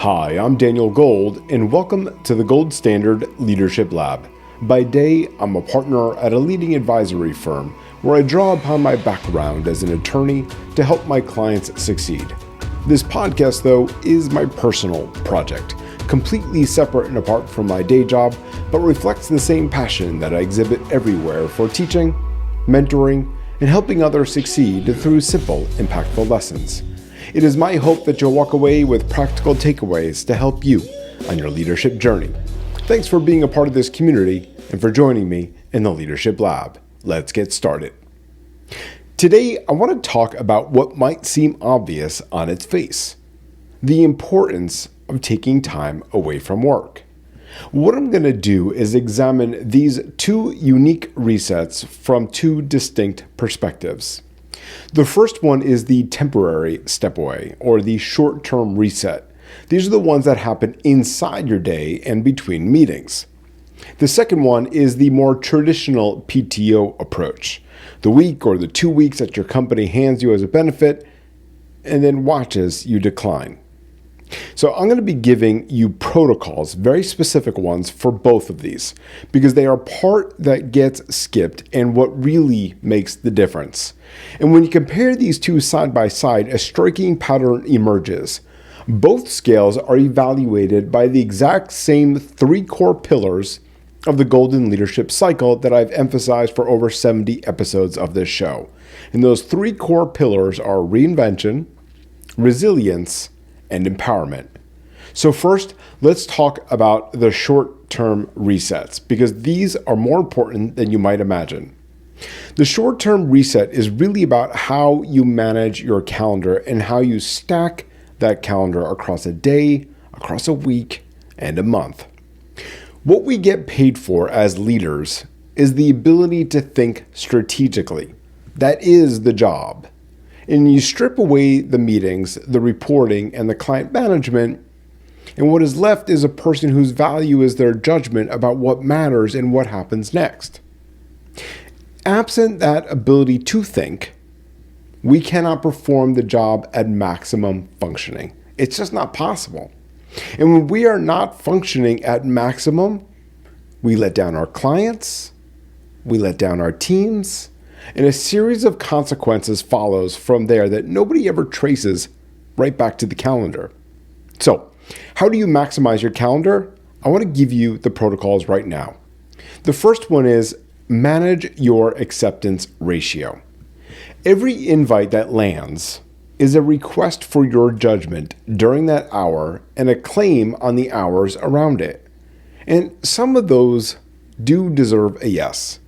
Hi, I'm Daniel Gold, and welcome to the Gold Standard Leadership Lab. By day, I'm a partner at a leading advisory firm where I draw upon my background as an attorney to help my clients succeed. This podcast, though, is my personal project, completely separate and apart from my day job, but reflects the same passion that I exhibit everywhere for teaching, mentoring, and helping others succeed through simple, impactful lessons. It is my hope that you'll walk away with practical takeaways to help you on your leadership journey. Thanks for being a part of this community and for joining me in the Leadership Lab. Let's get started. Today, I want to talk about what might seem obvious on its face: the importance of taking time away from work. What I'm going to do is examine these two unique resets from two distinct perspectives. The first one is the temporary step away, or the short-term reset. These are the ones that happen inside your day and between meetings. The second one is the more traditional PTO approach, the week or the 2 weeks that your company hands you as a benefit and then watches you decline. So I'm going to be giving you protocols, very specific ones for both of these, because they are part that gets skipped and what really makes the difference. And when you compare these two side by side, a striking pattern emerges. Both scales are evaluated by the exact same three core pillars of the golden leadership cycle that I've emphasized for over 70 episodes of this show. And those three core pillars are reinvention, resilience, and empowerment. So first, let's talk about the short-term resets, because these are more important than you might imagine. The short-term reset is really about how you manage your calendar and how you stack that calendar across a day, across a week, and a month. What we get paid for as leaders is the ability to think strategically. That is the job. And you strip away the meetings, the reporting, and the client management, and what is left is a person whose value is their judgment about what matters and what happens next. Absent that ability to think, we cannot perform the job at maximum functioning. It's just not possible. And when we are not functioning at maximum, we let down our clients, we let down our teams, and a series of consequences follows from there that nobody ever traces right back to the calendar. So, how do you maximize your calendar? I want to give you the protocols right now. The first one is manage your acceptance ratio. Every invite that lands is a request for your judgment during that hour and a claim on the hours around it. And some of those do deserve a yes,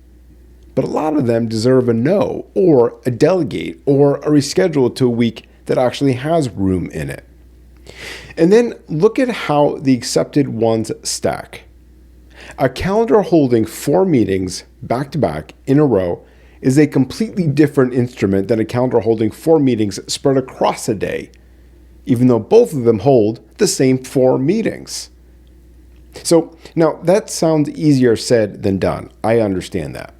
but a lot of them deserve a no, or a delegate, or a reschedule to a week that actually has room in it. And then look at how the accepted ones stack. A calendar holding 4 meetings back to back in a row is a completely different instrument than a calendar holding 4 meetings spread across a day, even though both of them hold the same 4 meetings. So now that sounds easier said than done. I understand that.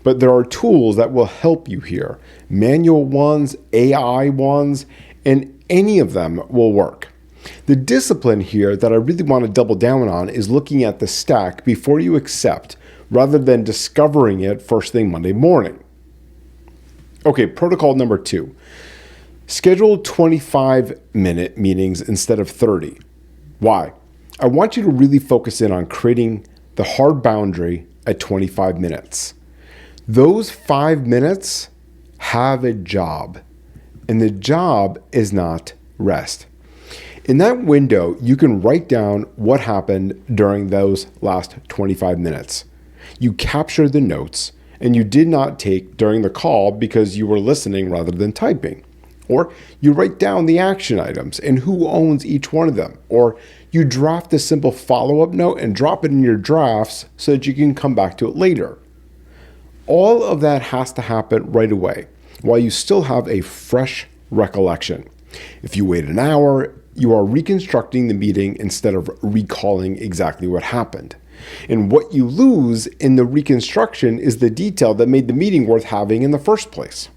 But there are tools that will help you here. Manual ones, AI ones, and any of them will work. The discipline here that I really want to double down on is looking at the stack before you accept, rather than discovering it first thing Monday morning. Okay, protocol number 2. Schedule 25-minute meetings instead of 30. Why? I want you to really focus in on creating the hard boundary at 25 minutes. Those 5 minutes have a job, and the job is not rest. In that window, you can write down what happened during those last 25 minutes. You capture the notes, and you did not take during the call because you were listening rather than typing. Or you write down the action items and who owns each one of them. Or you draft a simple follow-up note and drop it in your drafts so that you can come back to it later. All of that has to happen right away while you still have a fresh recollection. If you wait an hour, you are reconstructing the meeting instead of recalling exactly what happened. And what you lose in the reconstruction is the detail that made the meeting worth having in the first place.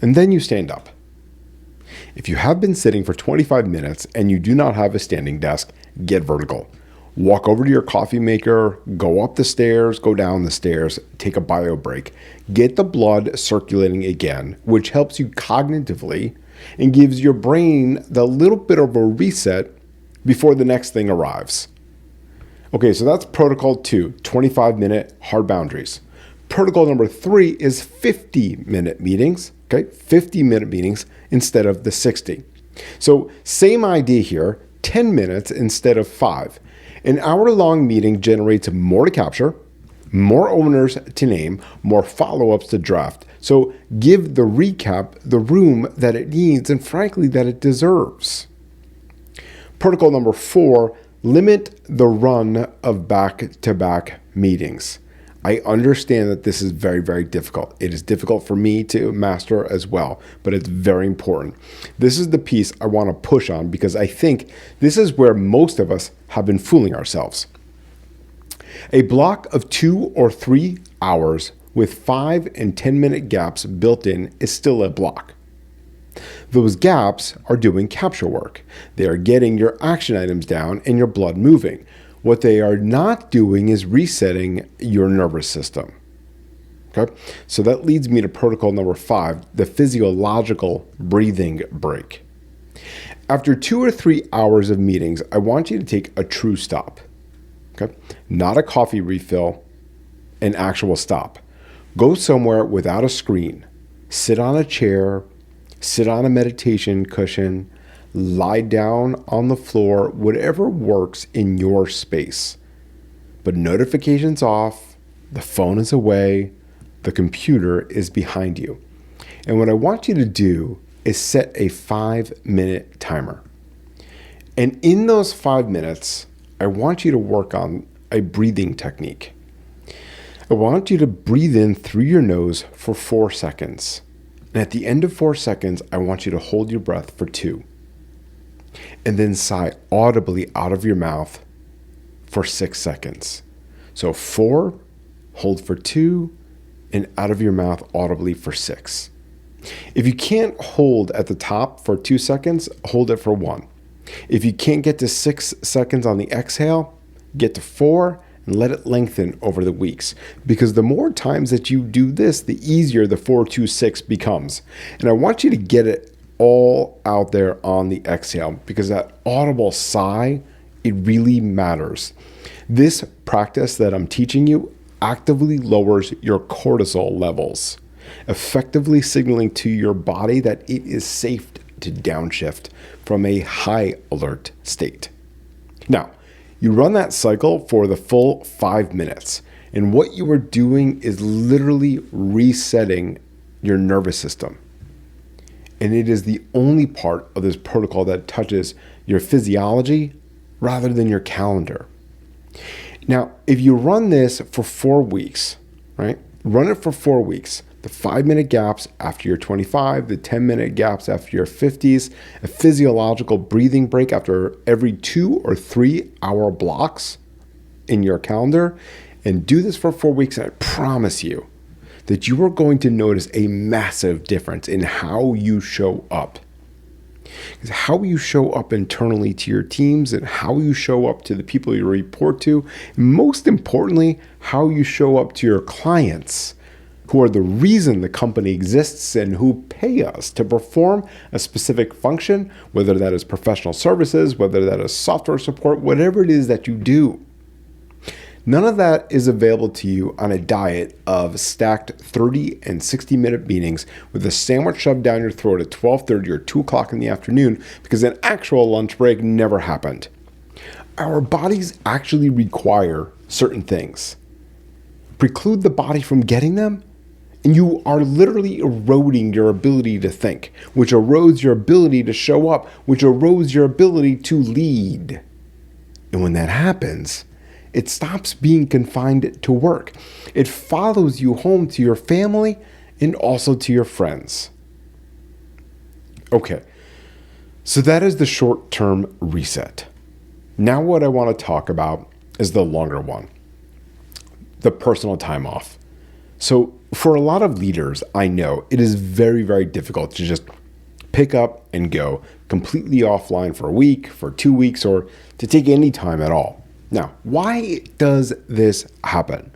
And then you stand up. If you have been sitting for 25 minutes and you do not have a standing desk, get vertical. Walk over to your coffee maker, go up the stairs, go down the stairs, take a bio break. Get the blood circulating again, which helps you cognitively and gives your brain the little bit of a reset before the next thing arrives. Okay, so that's protocol 2, 25-minute hard boundaries. Protocol number 3 is 50-minute meetings, okay? 50-minute meetings instead of the 60. So same idea here, 10 minutes instead of 5. An hour-long meeting generates more to capture, more owners to name, more follow-ups to draft. So give the recap the room that it needs and frankly that it deserves. Protocol number 4, limit the run of back-to-back meetings. I understand that this is very, very difficult. It is difficult for me to master as well, but it's very important. This is the piece I want to push on because I think this is where most of us have been fooling ourselves. A block of 2 or 3 hours with 5 and 10-minute gaps built in is still a block. Those gaps are doing capture work. They are getting your action items down and your blood moving. What they are not doing is resetting your nervous system. Okay, so that leads me to protocol number 5, the physiological breathing break. After 2 or 3 hours of meetings, I want you to take a true stop. Okay, not a coffee refill, an actual stop. Go somewhere without a screen. Sit on a chair, sit on a meditation cushion, lie down on the floor, whatever works in your space. But notifications off, the phone is away, the computer is behind you. And what I want you to do is set a 5-minute timer. And in those 5 minutes, I want you to work on a breathing technique. I want you to breathe in through your nose for 4 seconds. And at the end of 4 seconds, I want you to hold your breath for 2. And then sigh audibly out of your mouth for 6 seconds. So 4, hold for 2, and out of your mouth audibly for 6. If you can't hold at the top for 2 seconds, hold it for 1. If you can't get to 6 seconds on the exhale, get to 4 and let it lengthen over the weeks. Because the more times that you do this, the easier the 4-2-6 becomes. And I want you to get it all out there on the exhale because that audible sigh, it really matters. This practice that I'm teaching you actively lowers your cortisol levels, effectively signaling to your body that it is safe to downshift from a high alert state. Now, you run that cycle for the full 5 minutes, and what you are doing is literally resetting your nervous system. And it is the only part of this protocol that touches your physiology rather than your calendar. Now, if you run this for 4 weeks, right? Run it for 4 weeks. The 5-minute gaps after your 25, the 10-minute gaps after your 50s, a physiological breathing break after every 2 or 3 hour blocks in your calendar. And do this for 4 weeks, and I promise you that you are going to notice a massive difference in how you show up. Because how you show up internally to your teams and how you show up to the people you report to, and most importantly, how you show up to your clients, who are the reason the company exists and who pay us to perform a specific function, whether that is professional services, whether that is software support, whatever it is that you do. None of that is available to you on a diet of stacked 30 and 60-minute meetings with a sandwich shoved down your throat at 12:30 or 2 o'clock in the afternoon because an actual lunch break never happened. Our bodies actually require certain things. Preclude the body from getting them, and you are literally eroding your ability to think, which erodes your ability to show up, which erodes your ability to lead. And when that happens, it stops being confined to work. It follows you home to your family and also to your friends. Okay, so that is the short-term reset. Now what I want to talk about is the longer one, the personal time off. So for a lot of leaders, I know it is very, very difficult to just pick up and go, completely offline for a week, for 2 weeks, or to take any time at all. Now, why does this happen?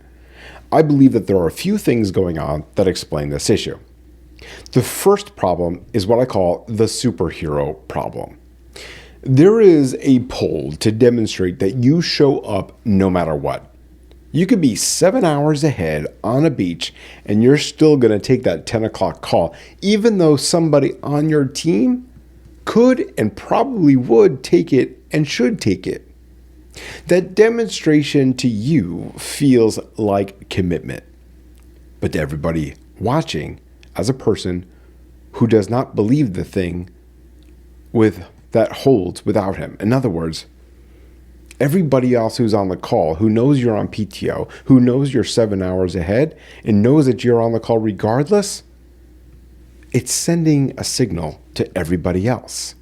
I believe that there are a few things going on that explain this issue. The first problem is what I call the superhero problem. There is a poll to demonstrate that you show up no matter what. You could be 7 hours ahead on a beach and you're still going to take that 10 o'clock call, even though somebody on your team could and probably would take it and should take it. That demonstration to you feels like commitment, but to everybody watching, as a person who does not believe the thing that holds without him. In other words, everybody else who's on the call, who knows you're on PTO, who knows you're 7 hours ahead, and knows that you're on the call regardless, it's sending a signal to everybody else.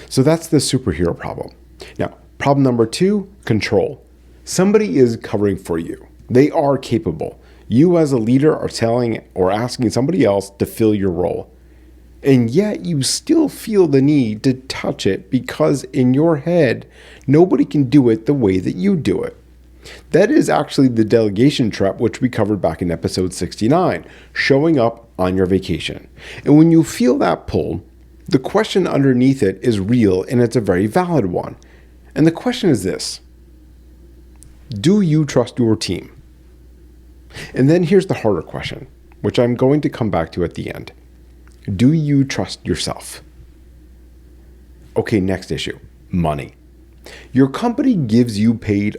So that's the superhero problem. Now, problem number 2, control. Somebody is covering for you. They are capable. You as a leader are telling or asking somebody else to fill your role. And yet you still feel the need to touch it because in your head, nobody can do it the way that you do it. That is actually the delegation trap, which we covered back in episode 69, showing up on your vacation. And when you feel that pull, the question underneath it is real and it's a very valid one. And the question is this: do you trust your team? And then here's the harder question, which I'm going to come back to at the end. Do you trust yourself? Okay, next issue, money. Your company gives you paid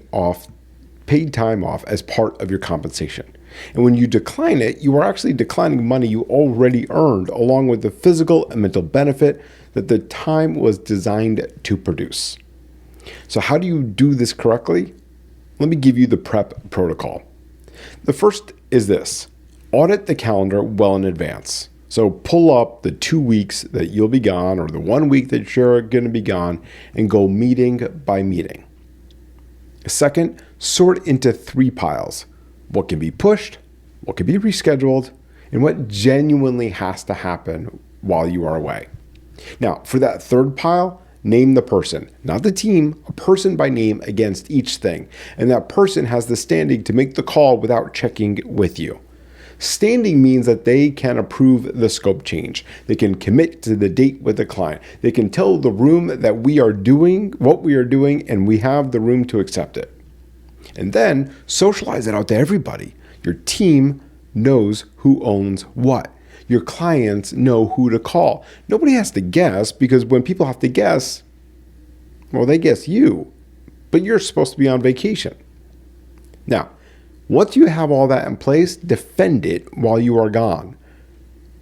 time off as part of your compensation. And when you decline it, you are actually declining money you already earned, along with the physical and mental benefit that the time was designed to produce. So how do you do this correctly? Let me give you the prep protocol. The first is this: audit the calendar well in advance. So pull up the 2 weeks that you'll be gone or the 1 week that you're going to be gone and go meeting by meeting. Second, sort into 3 piles: what can be pushed, what can be rescheduled, and what genuinely has to happen while you are away. Now, for that third pile, name the person, not the team, a person by name against each thing. And that person has the standing to make the call without checking with you. Standing means that they can approve the scope change. They can commit to the date with the client. They can tell the room that we are doing what we are doing and we have the room to accept it. And then socialize it out to everybody. Your team knows who owns what. Your clients know who to call. Nobody has to guess, because when people have to guess, well, they guess you, but you're supposed to be on vacation. Now, once you have all that in place, defend it while you are gone.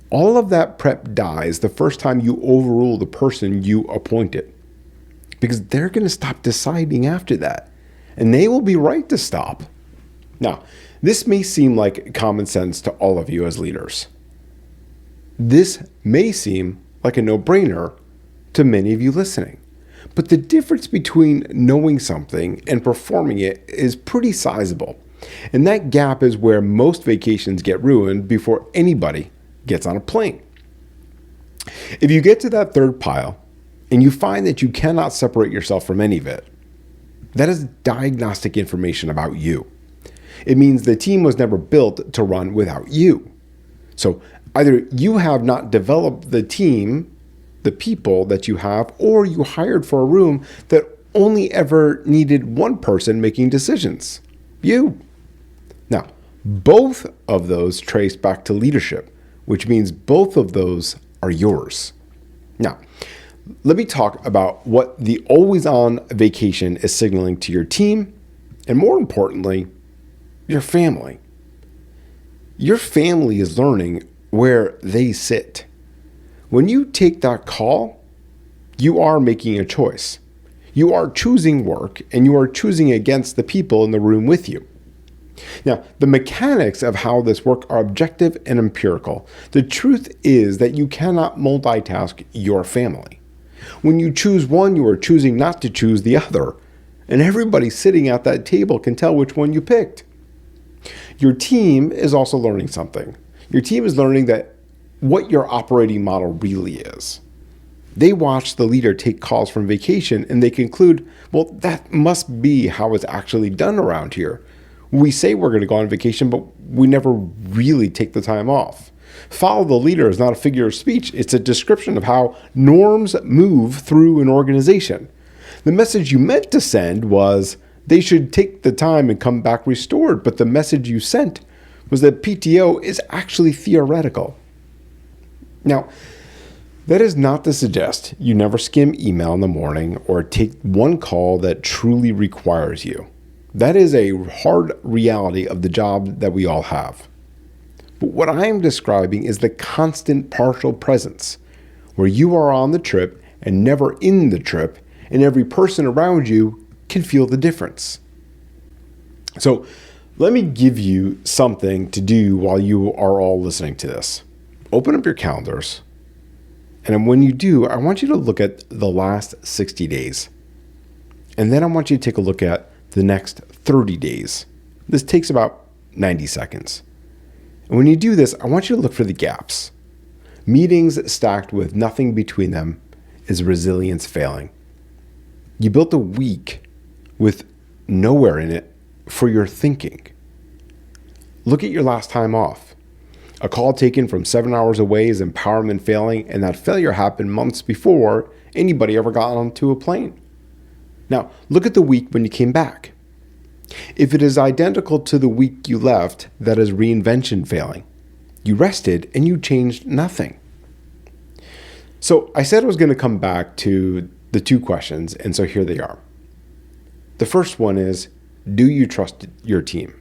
All of that prep dies the first time you overrule the person you appointed, because they're going to stop deciding after that, and they will be right to stop. Now, this may seem like common sense to all of you as leaders. This may seem like a no-brainer to many of you listening, but the difference between knowing something and performing it is pretty sizable. And that gap is where most vacations get ruined before anybody gets on a plane. If you get to that third pile and you find that you cannot separate yourself from any of it, that is diagnostic information about you. It means the team was never built to run without you. So either you have not developed the team, the people that you have, or you hired for a room that only ever needed one person making decisions, you. Now, both of those trace back to leadership, which means both of those are yours. Now, let me talk about what the always-on vacation is signaling to your team, and more importantly, your family. Your family is learning where they sit. When you take that call, you are making a choice. You are choosing work, and you are choosing against the people in the room with you. Now, the mechanics of how this work are objective and empirical. The truth is that you cannot multitask your family. When you choose one, you are choosing not to choose the other. And everybody sitting at that table can tell which one you picked. Your team is also learning something. Your team is learning that what your operating model really is. They watch the leader take calls from vacation and they conclude, well, that must be how it's actually done around here. We say we're going to go on vacation, but we never really take the time off. Follow the leader is not a figure of speech. It's a description of how norms move through an organization. The message you meant to send was they should take the time and come back restored, but the message you sent was that PTO is actually theoretical. Now, that is not to suggest you never skim email in the morning or take one call that truly requires you. That is a hard reality of the job that we all have. But what I am describing is the constant partial presence, where you are on the trip and never in the trip, and every person around you can feel the difference. So let me give you something to do while you are all listening to this. Open up your calendars. And when you do, I want you to look at the last 60 days. And then I want you to take a look at the next 30 days. This takes about 90 seconds. And when you do this, I want you to look for the gaps. Meetings stacked with nothing between them is resilience failing. You built a week with nowhere in it for your thinking. Look at your last time off. A call taken from 7 hours away is empowerment failing, and that failure happened months before anybody ever got onto a plane. Now, look at the week when you came back. If it is identical to the week you left, that is reinvention failing. You rested and you changed nothing. So I said I was going to come back to the two questions, and so here they are. The first one is, do you trust your team?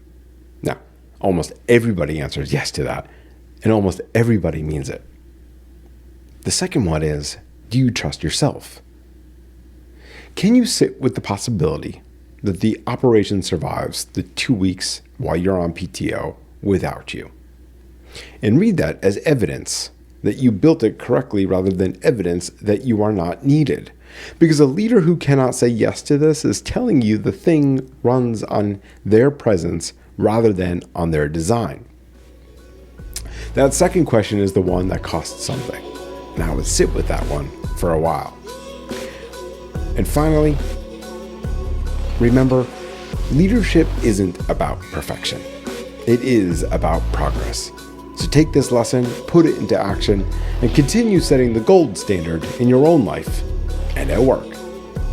Now, almost everybody answers yes to that, and almost everybody means it. The second one is, do you trust yourself? Can you sit with the possibility that the operation survives the 2 weeks while you're on PTO without you? And read that as evidence that you built it correctly rather than evidence that you are not needed. Because a leader who cannot say yes to this is telling you the thing runs on their presence rather than on their design. That second question is the one that costs something. And I would sit with that one for a while. And finally, remember, leadership isn't about perfection. It is about progress. So take this lesson, put it into action, and continue setting the gold standard in your own life and at work.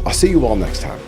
I'll see you all next time.